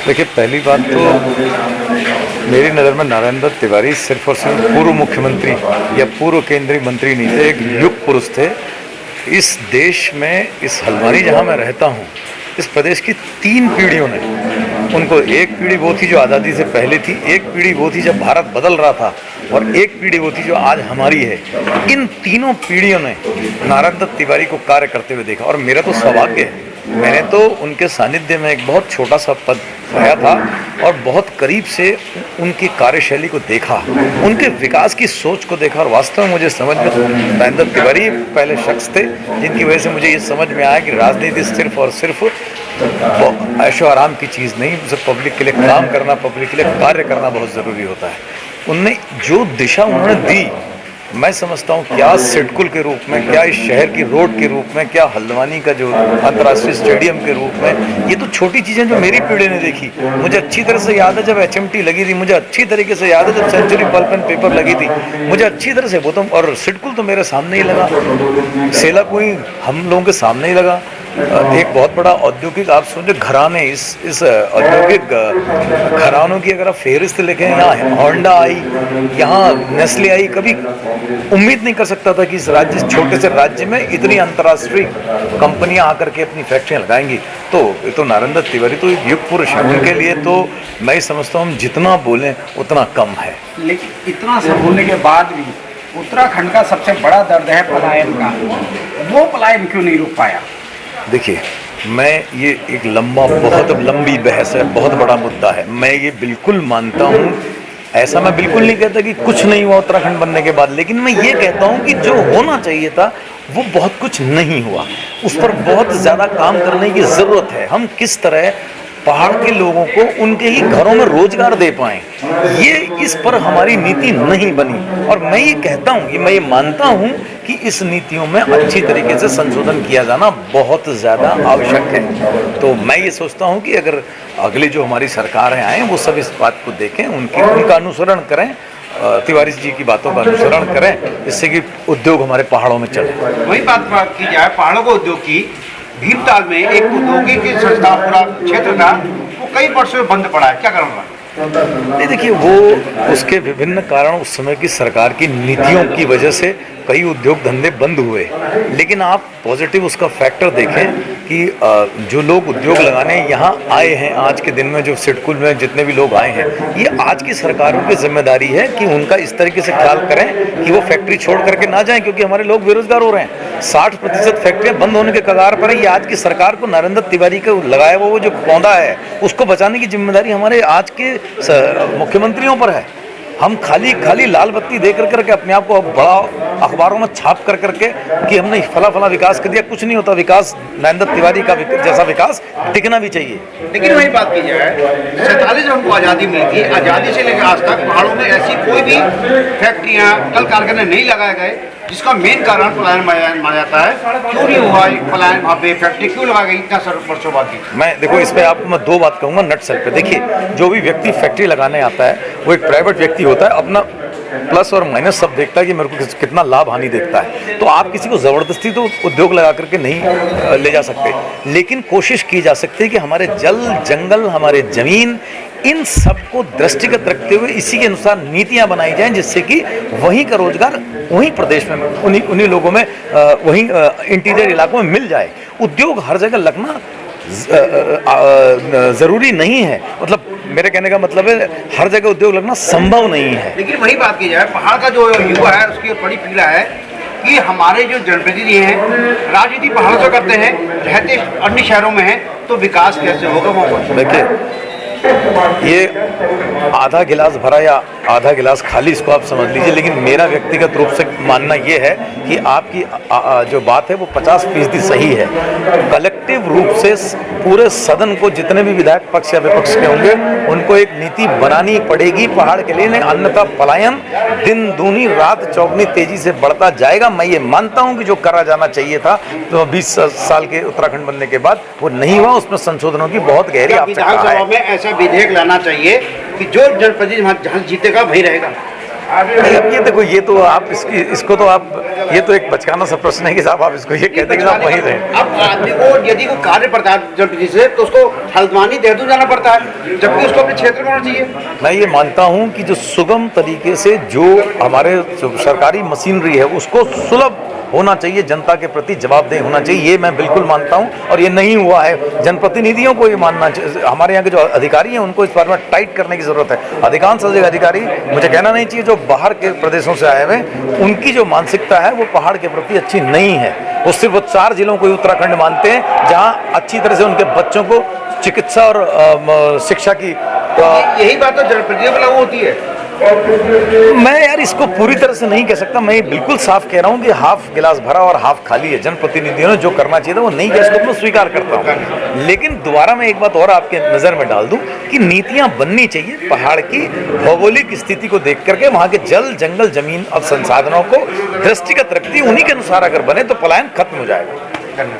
देखिए, पहली बात तो मेरी नज़र में नारायण दत्त तिवारी सिर्फ और सिर्फ पूर्व मुख्यमंत्री या पूर्व केंद्रीय मंत्री नहीं थे, एक युग पुरुष थे। इस देश में, इस हल्द्वानी जहाँ मैं रहता हूँ, इस प्रदेश की 3 पीढ़ियों ने, उनको एक पीढ़ी वो थी जो आज़ादी से पहले थी, एक पीढ़ी वो थी जब भारत बदल रहा था, और एक पीढ़ी वो थी जो आज हमारी है। इन तीनों पीढ़ियों ने नारायण दत्त तिवारी को कार्य करते हुए देखा, और मेरा तो सौभाग्य है, मैंने तो उनके सानिध्य में एक बहुत छोटा सा पद पाया था और बहुत करीब से उनकी कार्यशैली को देखा, उनके विकास की सोच को देखा, और वास्तव में मुझे समझ में नारायण दत्त तिवारी पहले शख्स थे जिनकी वजह से मुझे ये समझ में आया कि राजनीति सिर्फ और सिर्फ ऐशो आराम की चीज़ नहीं, उसे पब्लिक के लिए काम करना, पब्लिक के लिए कार्य करना बहुत ज़रूरी होता है। उनने जो दिशा उन्होंने दी, मैं समझता हूँ क्या सिडकुल के रूप में, क्या इस शहर की रोड के रूप में, क्या हल्द्वानी का जो अंतर्राष्ट्रीय स्टेडियम के रूप में, ये तो छोटी चीज़ें जो मेरी पीढ़ी ने देखी। मुझे अच्छी तरह से याद है जब HMT लगी थी, मुझे अच्छी तरीके से याद है जब सेंचुरी पल्प एंड पेपर लगी थी, मुझे अच्छी तरह से वो तो, और सिडकुल तो मेरे सामने ही लगा, सेला कोई हम लोगों के सामने ही लगा। एक बहुत बड़ा औद्योगिक, आप सोचो घराने, इस औद्योगिक घरानों की अगर आप फेहरिस्त लिखें, यहाँ होंडा आई, यहाँ नेस्ले आई, कभी उम्मीद नहीं कर सकता था कि इस राज्य, छोटे से राज्य में इतनी अंतर्राष्ट्रीय कंपनियां आकर के अपनी फैक्ट्रियां लगाएंगी। तो नारायण दत्त तिवारी तो एक युग पुरुष है, उनके लिए तो मैं समझता हूँ जितना बोलें उतना कम है। लेकिन इतना सब बोलने के बाद भी उत्तराखंड का सबसे बड़ा दर्द है पलायन का, वो पलायन क्यों नहीं रुक पाया? देखिए, मैं ये एक बहुत लंबी बहस है, बहुत बड़ा मुद्दा है, मैं ये बिल्कुल मानता हूँ, ऐसा मैं बिल्कुल नहीं कहता कि कुछ नहीं हुआ उत्तराखंड बनने के बाद, लेकिन मैं ये कहता हूँ कि जो होना चाहिए था वो बहुत कुछ नहीं हुआ, उस पर बहुत ज़्यादा काम करने की ज़रूरत है। हम किस तरह पहाड़ के लोगों को उनके ही घरों में रोजगार दे पाएं, ये इस पर हमारी नीति नहीं बनी, और मैं ये कहता हूँ कि मैं ये मानता हूँ कि इस नीतियों में अच्छी तरीके से संशोधन किया जाना बहुत ज़्यादा आवश्यक है। तो मैं ये सोचता हूँ कि अगर अगले जो हमारी सरकारें आएँ वो सब इस बात को देखें, उनका अनुसरण करें, तिवारी जी की बातों का अनुसरण करें, जिससे कि उद्योग हमारे पहाड़ों में चले। वही बात की जाए पहाड़ों के उद्योग की, भीमताल में एक औद्योगिक संस्था, पूरा क्षेत्र था, वो कई वर्षों में बंद पड़ा है, क्या कारण रहा? नहीं, देखिए, वो उसके विभिन्न कारण, उस समय की सरकार की नीतियों की वजह से कई उद्योग धंधे बंद हुए, लेकिन आप पॉजिटिव उसका फैक्टर देखें कि जो लोग उद्योग लगाने यहाँ आए हैं आज के दिन में, जो सिडकुल में जितने भी लोग आए हैं, ये आज की सरकारों की जिम्मेदारी है कि उनका इस तरीके से ख्याल करें कि वो फैक्ट्री छोड़ करके ना जाएं, क्योंकि हमारे लोग बेरोजगार हो रहे हैं। 60% फैक्ट्रियाँ बंद होने के कगार पर है। ये आज की सरकार को, नारायण दत्त तिवारी को लगाया वो जो पौधा है, उसको बचाने की जिम्मेदारी हमारे आज के मुख्यमंत्रियों पर है। हम खाली लाल बत्ती दे करके अपने आप को बड़ा अखबारों में छाप करके कि हमने फला विकास कर दिया, कुछ नहीं होता। विकास, नारायण दत्त तिवारी का जैसा विकास दिखना भी चाहिए। लेकिन वही बात की जाए, 47 हमको आज़ादी मिली थी, आज़ादी से लेकर आज तक पहाड़ों में ऐसी कोई भी फैक्ट्रियाँ, कल कारखाने नहीं लगाए गए, जिसका मेन कारण पलायन माना जाता है। क्यों नहीं हुआ पलायन? वहाँ पे फैक्ट्री क्यों लगा गई इतना वर्षों बाद? मैं देखो, इस पे आपको मैं 2 बात कहूँगा नट सेल पे। देखिए, जो भी व्यक्ति फैक्ट्री लगाने आता है वो एक प्राइवेट व्यक्ति होता है, अपना प्लस और माइनस सब देखता है कि मेरे को कितना लाभ हानि देखता है। तो आप किसी को ज़बरदस्ती तो उद्योग लगा करके नहीं ले जा सकते, लेकिन कोशिश की जा सकती है कि हमारे जल, जंगल, हमारे ज़मीन, इन सबको दृष्टिगत रखते हुए इसी के अनुसार नीतियां बनाई जाएं, जिससे कि वहीं का रोजगार वहीं प्रदेश में, उन्हीं लोगों में, वहीं इंटीरियर इलाकों में मिल जाए। उद्योग हर जगह लगना ज़रूरी नहीं है, मतलब मेरे कहने का मतलब है हर जगह उद्योग लगना संभव नहीं है। लेकिन वही बात की जाए, पहाड़ का जो युवा है उसकी बड़ी पीड़ा है कि हमारे जो जनप्रतिनिधि हैं राजनीति पहाड़ों से करते हैं, रहते अन्य शहरों में हैं, तो विकास कैसे होगा वहाँ पर? देखिए, ये आधा गिलास भरा या आधा गिलास खाली, इसको आप समझ लीजिए, लेकिन मेरा व्यक्तिगत रूप से मानना ये है कि आपकी जो बात है वो 50% सही है। कलेक्टिव रूप से पूरे सदन को, जितने भी विधायक पक्ष या विपक्ष के होंगे, उनको एक नीति बनानी पड़ेगी पहाड़ के लिए, नहीं अन्यथा पलायन दिन दूनी रात चौगनी तेजी से बढ़ता जाएगा। मैं ये मानता हूँ कि जो करा जाना चाहिए था तो 20 साल के उत्तराखंड बनने के बाद वो नहीं हुआ, उसमें संशोधनों की बहुत गहरी आवश्यकता है। विधानसभा में ऐसा विधेयक लाना चाहिए कि जो जनप्रतिनिधि जहाँ जीतेगा वही रहेगा। अब ये देखो, ये तो आप इसको तो आप, ये तो एक बचकाना सा प्रश्न है कि साहब आप इसको ये कहते हैं कि आप वहीं रहे। अब आदमी को यदि को कार्य पड़ता है जनप्रतिनिधि से तो उसको हल्द्वानी देहरादून जाना पड़ता है, जबकि उसको अपने क्षेत्र में होना चाहिए। मैं ये मानता हूँ कि जो सुगम तरीके से जो हमारे जो सरकारी मशीनरी है उसको सुलभ होना चाहिए, जनता के प्रति जवाबदेह होना चाहिए, ये मैं बिल्कुल मानता हूँ। और ये नहीं हुआ है, जनप्रतिनिधियों को ये मानना चाहिए, हमारे यहाँ के जो अधिकारी हैं उनको इस बारे में टाइट करने की जरूरत है। अधिकांश अधिकारी, मुझे कहना नहीं चाहिए, जो बाहर के प्रदेशों से आए हुए, उनकी जो मानसिकता है वो पहाड़ के प्रति अच्छी नहीं है। वो सिर्फ 4 जिलों को उत्तराखंड मानते हैं जहाँ अच्छी तरह से उनके बच्चों को चिकित्सा और शिक्षा की यही बात तो जनप्रतिनिधियों पर लागू होती है। मैं यार इसको पूरी तरह से नहीं कह सकता, मैं बिल्कुल साफ कह रहा हूँ कि हाफ गिलास भरा और हाफ खाली है। जनप्रतिनिधियों ने जो करना चाहिए था वो नहीं किया, इसको मैं स्वीकार करता हूँ। लेकिन दोबारा मैं एक बात और आपके नज़र में डाल दूं कि नीतियाँ बननी चाहिए पहाड़ की भौगोलिक स्थिति को देख करके, वहाँ के जल जंगल जमीन और संसाधनों को दृष्टिगत रखती, उन्हीं के अनुसार अगर बने तो पलायन खत्म हो जाएगा।